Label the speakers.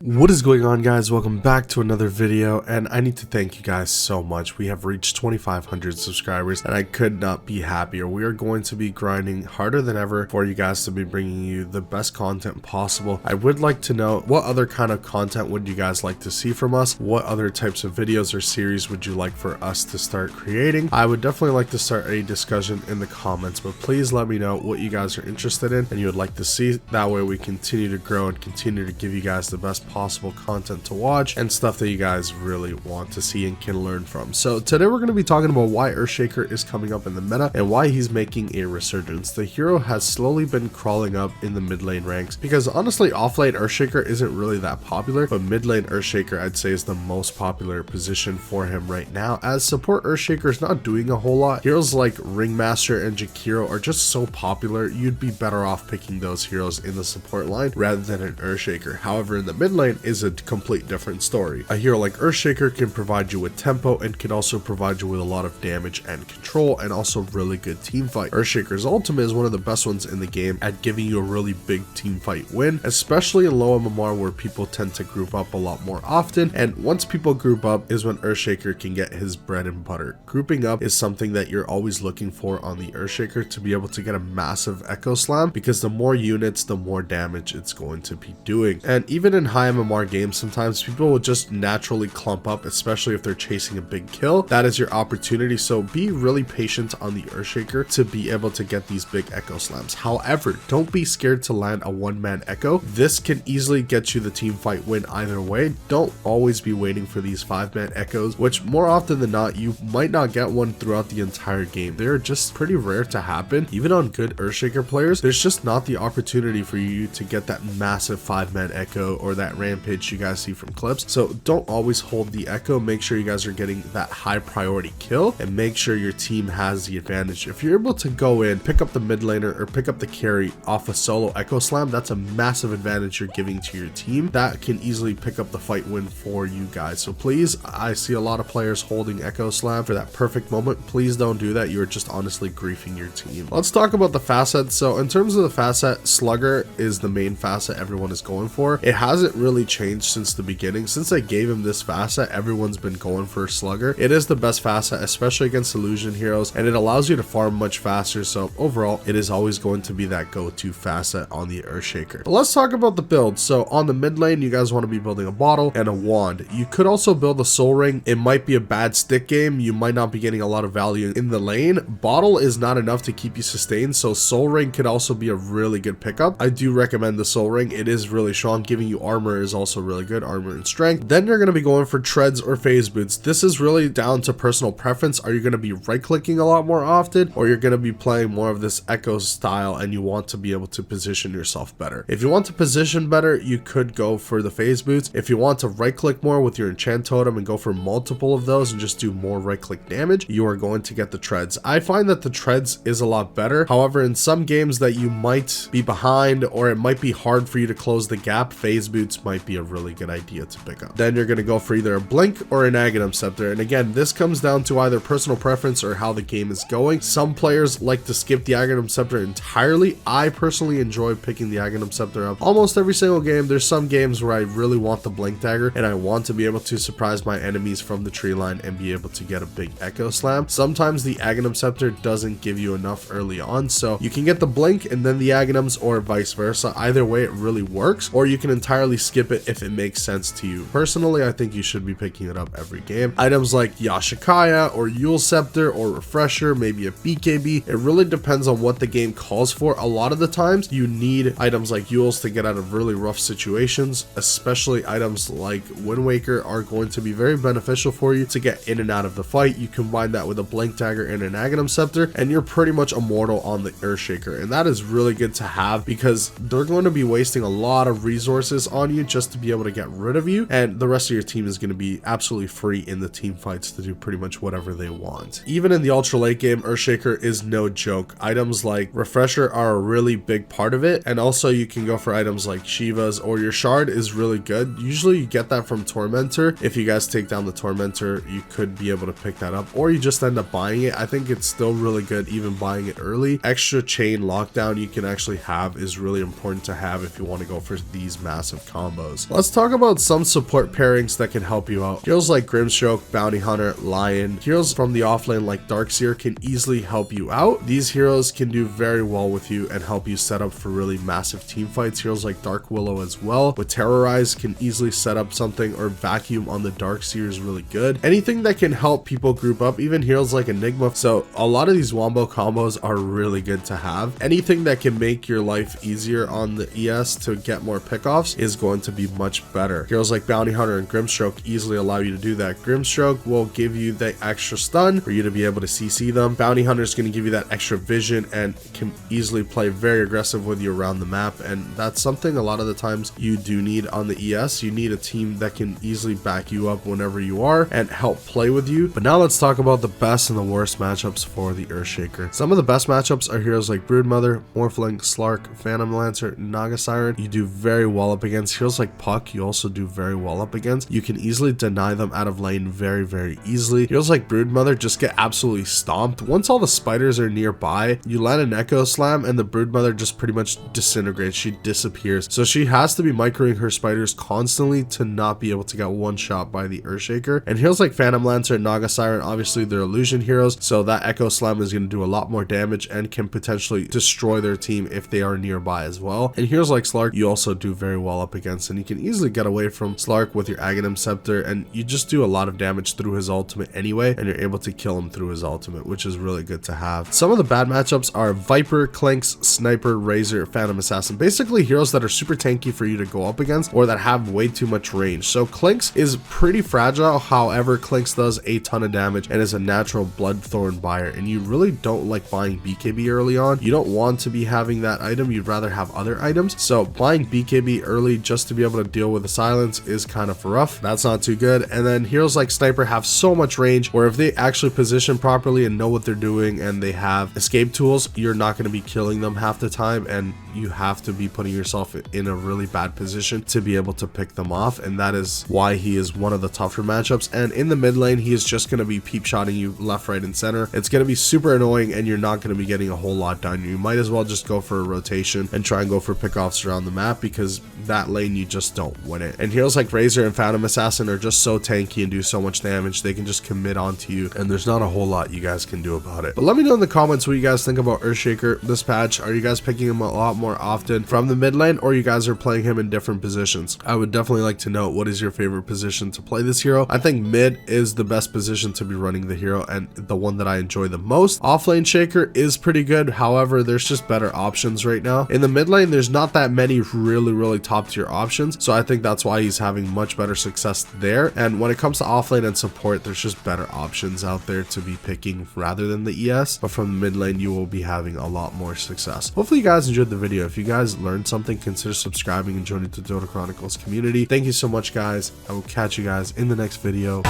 Speaker 1: What is going on, guys? Welcome back to another video, and I need to thank you guys so much. We have reached 2,500 subscribers and I could not be happier. We are going to be grinding harder than ever for you guys to be bringing you the best content possible. I would like to know, what other kind of content would you guys like to see from us? What other types of videos or series would you like for us to start creating? I would definitely like to start a discussion in the comments, but please let me know what you guys are interested in and you would like to see. That way we continue to grow and continue to give you guys the best possible content to watch and stuff that you guys really want to see and can learn from. So today we're going to be talking about why Earthshaker is coming up in the meta and why he's making a resurgence. The hero has slowly been crawling up in the mid lane ranks because honestly off lane Earthshaker isn't really that popular, but mid lane Earthshaker I'd say is the most popular position for him right now, as support Earthshaker is not doing a whole lot. Heroes like Ringmaster and Jakiro are just so popular, you'd be better off picking those heroes in the support line rather than an Earthshaker. However, in the mid lane is a complete different story. A hero like Earthshaker can provide you with tempo and can also provide you with a lot of damage and control and also really good team fight. Earthshaker's ultimate is one of the best ones in the game at giving you a really big team fight win, especially in low MMR where people tend to group up a lot more often, and once people group up is when Earthshaker can get his bread and butter. Grouping up is something that you're always looking for on the Earthshaker to be able to get a massive echo slam, because the more units the more damage it's going to be doing. And even in high MMR games sometimes people will just naturally clump up, especially if they're chasing a big kill. That is your opportunity, so be really patient on the Earthshaker to be able to get these big echo slams. However, don't be scared to land a one-man echo. This can easily get you the team fight win either way. Don't always be waiting for these 5-man echoes, which more often than not you might not get one throughout the entire game. They're just pretty rare to happen. Even on good Earthshaker players, there's just not the opportunity for you to get that massive 5-man echo or that rampage you guys see from clips. So don't always hold the echo. Make sure you guys are getting that high priority kill and make sure your team has the advantage. If you're able to go in, pick up the mid laner or pick up the carry off a solo echo slam, that's a massive advantage you're giving to your team. That can easily pick up the fight win for you guys. So please, I see a lot of players holding echo slam for that perfect moment. Please don't do that. You're just honestly griefing your team. Let's talk about the facet. So in terms of the facet, Slugger is the main facet everyone is going for. It hasn't really changed since the beginning. Since I gave him this facet, everyone's been going for Slugger. It is the best facet, especially against illusion heroes, and it allows you to farm much faster. So overall, it is always going to be that go-to facet on the Earthshaker. But let's talk about the build. So on the mid lane, you guys want to be building a bottle and a wand. You could also build a soul ring. It might be a bad stick game. You might not be getting a lot of value in the lane. Bottle is not enough to keep you sustained, so soul ring could also be a really good pickup. I do recommend the soul ring. It is really strong. Giving you armor is also really good, armor and strength. Then you're going to be going for treads or phase boots. This is really down to personal preference. Are you going to be right clicking a lot more often, or you're going to be playing more of this echo style and you want to be able to position yourself better? If you want to position better, you could go for the phase boots. If you want to right click more with your enchant totem and go for multiple of those and just do more right click damage, you are going to get the treads. I find that the treads is a lot better. However, in some games that you might be behind or it might be hard for you to close the gap, phase boots might be a really good idea to pick up. Then you're going to go for either a blink or an aghanim scepter, and again, this comes down to either personal preference or how the game is going. Some players like to skip the aghanim scepter entirely. I personally enjoy picking the aghanim scepter up almost every single game. There's some games where I really want the blink dagger and I want to be able to surprise my enemies from the tree line and be able to get a big echo slam. Sometimes the aghanim scepter doesn't give you enough early on, so you can get the blink and then the aghanims, or vice versa. Either way, it really works, or you can entirely skip it if it makes sense to you. Personally, I think you should be picking it up every game. Items like Yashikaya or Yule Scepter or Refresher, maybe a BKB, it really depends on what the game calls for. A lot of the times you need items like Yule's to get out of really rough situations, especially items like Wind Waker are going to be very beneficial for you to get in and out of the fight. You combine that with a blink dagger and an aghanim scepter and you're pretty much immortal on the Earthshaker, and that is really good to have because they're going to be wasting a lot of resources on you just to be able to get rid of you, and the rest of your team is going to be absolutely free in the team fights to do pretty much whatever they want. Even in the ultra late game, Earthshaker is no joke. Items like Refresher are a really big part of it, and also you can go for items like Shiva's, or your shard is really good. Usually you get that from Tormentor. If you guys take down the Tormentor, you could be able to pick that up, or you just end up buying it. I think it's still really good even buying it early. Extra chain lockdown you can actually have is really important to have if you want to go for these massive combos. combos. Let's talk about some support pairings that can help you out. Heroes like Grimstroke, Bounty Hunter, Lion, heroes from the offlane like Darkseer can easily help you out. These heroes can do very well with you and help you set up for really massive team fights. Heroes like Dark Willow as well with Terrorize can easily set up something, or Vacuum on the Darkseer is really good. Anything that can help people group up, even heroes like Enigma. So a lot of these wombo combos are really good to have. Anything that can make your life easier on the ES to get more pickoffs is going to be much better. Heroes like Bounty Hunter and Grimstroke easily allow you to do that. Grimstroke will give you the extra stun for you to be able to CC them. Bounty Hunter is going to give you that extra vision and can easily play very aggressive with you around the map, and that's something a lot of the times you do need on the ES. You need a team that can easily back you up whenever you are and help play with you. But now let's talk about the best and the worst matchups for the Earthshaker. Some of the best matchups are heroes like Broodmother, Morphling, Slark, Phantom Lancer, Naga Siren. You do very well up against. Heroes like Puck you also do very well up against. You can easily deny them out of lane very easily. Heroes like Broodmother just get absolutely stomped. Once all the spiders are nearby, you land an Echo Slam and the Broodmother just pretty much disintegrates. She disappears. So she has to be microing her spiders constantly to not be able to get one shot by the Earthshaker. And heroes like Phantom Lancer and Naga Siren, obviously they're illusion heroes, so that Echo Slam is going to do a lot more damage and can potentially destroy their team if they are nearby as well. And heroes like Slark you also do very well up against, and you can easily get away from Slark with your Aghanim Scepter, and you just do a lot of damage through his ultimate anyway, and you're able to kill him through his ultimate, which is really good to have. Some of the bad matchups are Viper, Clinks, Sniper, Razor, Phantom Assassin. Basically heroes that are super tanky for you to go up against or that have way too much range. So Clinks is pretty fragile, however Clinks does a ton of damage and is a natural Bloodthorn buyer, and you really don't like buying BKB early on. You don't want to be having that item, you'd rather have other items. So buying BKB early just to be able to deal with the silence is kind of rough. That's not too good. And then heroes like Sniper have so much range where if they actually position properly and know what they're doing and they have escape tools, you're not going to be killing them half the time, and you have to be putting yourself in a really bad position to be able to pick them off, and that is why he is one of the tougher matchups. And in the mid lane he is just going to be peep shotting you left, right, and center. It's going to be super annoying and you're not going to be getting a whole lot done. You might as well just go for a rotation and try and go for pickoffs around the map, because that lane you just don't win it. And heroes like Razor and Phantom Assassin are just so tanky and do so much damage, they can just commit onto you and there's not a whole lot you guys can do about it. But let me know in the comments what you guys think about Earthshaker this patch. Are you guys picking him a lot more often from the mid lane, or you guys are playing him in different positions? I would definitely like to know what is your favorite position to play this hero. I think mid is the best position to be running the hero and the one that I enjoy the most. Offlane Shaker is pretty good, however there's just better options right now. In the mid lane there's not that many really top tier options, so I think that's why he's having much better success there. And when it comes to offlane and support, there's just better options out there to be picking rather than the ES, but from the mid lane you will be having a lot more success. Hopefully you guys enjoyed the video. If you guys learned something, consider subscribing and joining the Dota Chronicles community. Thank you so much guys. I will catch you guys in the next video.